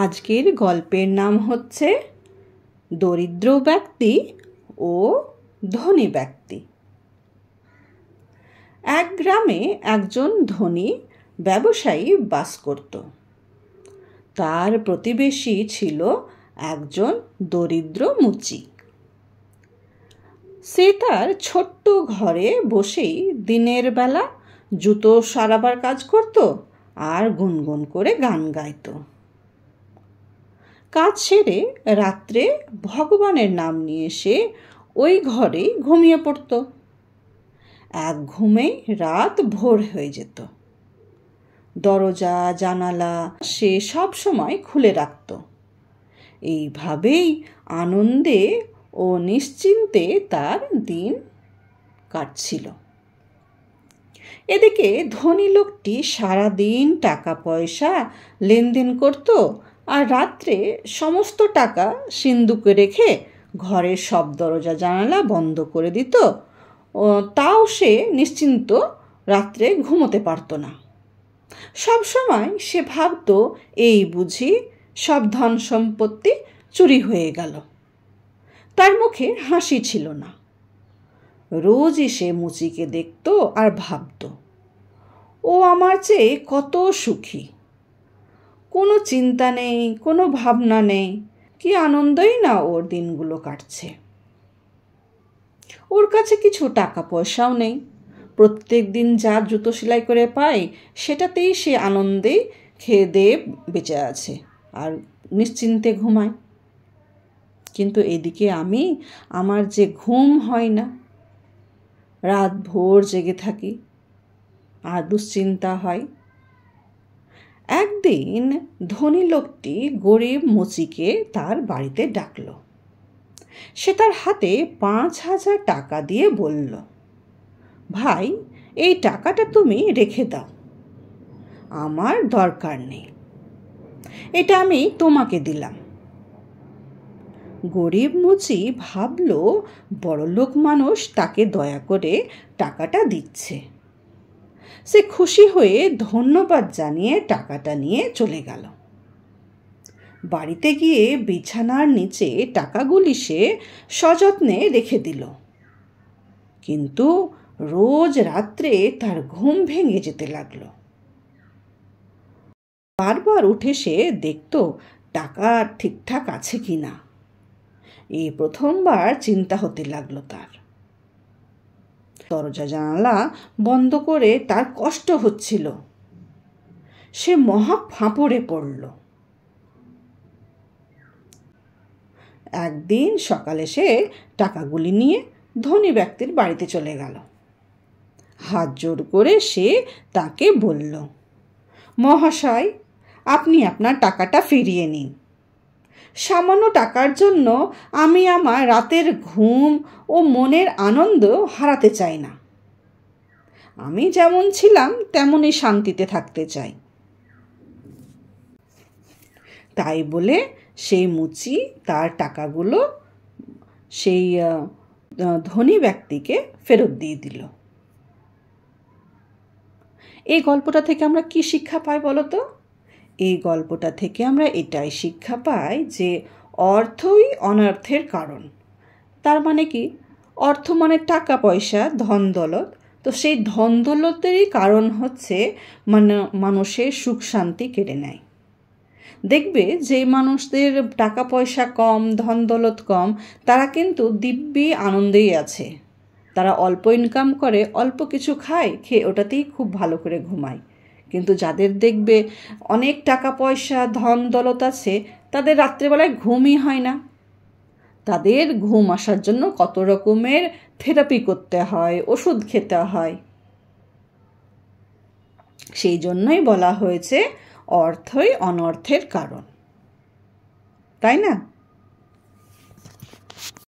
আজকের গল্পের নাম হচ্ছে দরিদ্র ব্যক্তি ও ধনী ব্যক্তি। এক গ্রামে একজন ধনী ব্যবসায়ী বাস করত। তার প্রতিবেশী ছিল একজন দরিদ্র মুচি। সে তার ছোট্ট ঘরে বসেই দিনের বেলা জুতো সারাবার কাজ করত আর গুনগুন করে গান গাইত। কাজ সেরে রাত্রে ভগবানের নাম নিয়ে সে ওই ঘরেই ঘুমিয়ে পড়ত। এক ঘুমেই রাত ভোর হয়ে যেত। দরজা জানালা সে সব সময় খুলে রাখত। এইভাবেই আনন্দে ও নিশ্চিন্তে তার দিন কাটছিল। এদিকে ধনী লোকটি সারাদিন টাকা পয়সা লেনদেন করত আর রাত্রে সমস্ত টাকা সিন্দুকে রেখে ঘরের সব দরজা জানালা বন্ধ করে দিত। তাও সে নিশ্চিন্ত রাত্রে ঘুমোতে পারত না। সব সময় সে ভাবত, এই বুঝি সব ধন সম্পত্তি চুরি হয়ে গেল। তার মুখে হাসি ছিল না। রোজই সে মুচিকে দেখত আর ভাবত, ও আমার চেয়ে কত সুখী। কোনো চিন্তা নেই, কোনো ভাবনা নেই, কি আনন্দই না ওর দিনগুলো কাটছে। ওর কাছে কিছু টাকা পয়সাও নেই। প্রত্যেক দিন যা জুতো সেলাই করে পায় সেটাতেই সে আনন্দে খেয়ে দিয়ে বেঁচে আছে আর নিশ্চিন্তে ঘুমায়। কিন্তু এদিকে আমার যে ঘুম হয় না, রাত ভোর জেগে থাকি আর দুশ্চিন্তা হয়। একদিন ধনী লোকটি গরিব মুচিকে তার বাড়িতে ডাকল। সে তার হাতে 5,000 টাকা দিয়ে বলল, ভাই, এই টাকাটা তুমি রেখে দাও, আমার দরকার নেই, এটা আমি তোমাকে দিলাম। গরিব মুচি ভাবল বড়লোক মানুষ তাকে দয়া করে টাকাটা দিচ্ছে। সে খুশি হয়ে ধন্যবাদ জানিয়ে টাকাটা নিয়ে চলে গেল। বাড়িতে গিয়ে বিছানার নিচে টাকাগুলি সে সযত্নে রেখে দিল। কিন্তু রোজ রাত্রে তার ঘুম ভেঙে যেতে লাগলো। বারবার উঠে সে দেখত টাকা ঠিকঠাক আছে কিনা। এই প্রথমবার চিন্তা হতে লাগলো তার। দরজা জানালা বন্ধ করে তার কষ্ট হচ্ছিল। সে মহা ফাঁপড়ে পড়ল। একদিন সকালে সে টাকাগুলি নিয়ে ধনী ব্যক্তির বাড়িতে চলে গেল। হাত জোড় করে সে তাকে বলল, মহাশয়, আপনি আপনার টাকাটা ফিরিয়ে নিন। সামান্য টাকার জন্য আমি আমার রাতের ঘুম ও মনের আনন্দ হারাতে চাই না। আমি যেমন ছিলাম তেমনই শান্তিতে থাকতে চাই। তাই বলে সেই মুচি তার টাকাগুলো সেই ধনী ব্যক্তিকে ফেরত দিয়ে দিল। এই গল্পটা থেকে আমরা কি শিক্ষা পাই বলো তো? এই গল্পটা থেকে আমরা এটাই শিক্ষা পাই যে অর্থই অনর্থের কারণ। তার মানে কি? অর্থ মানে টাকা পয়সা, ধন দৌলত। তো সেই ধন দৌলতেরই কারণ হচ্ছে মানুষের সুখ শান্তি কেড়ে নেয়। দেখবে যে মানুষদের টাকা পয়সা কম, ধন দৌলত কম, তারা কিন্তু দিব্যি আনন্দেই আছে। তারা অল্প ইনকাম করে, অল্প কিছু খায়, খেয়ে ওটাতেই খুব ভালো করে ঘুমায়। কিন্তু যাদের দেখবে অনেক টাকা পয়সা, ধন দৌলত আছে, তাদের রাত্রেবেলায় ঘুমই হয় না। তাদের ঘুম আসার জন্য কত রকমের থেরাপি করতে হয়, ওষুধ খেতে হয়। সেই জন্যই বলা হয়েছে অর্থই অনর্থের কারণ, তাই না?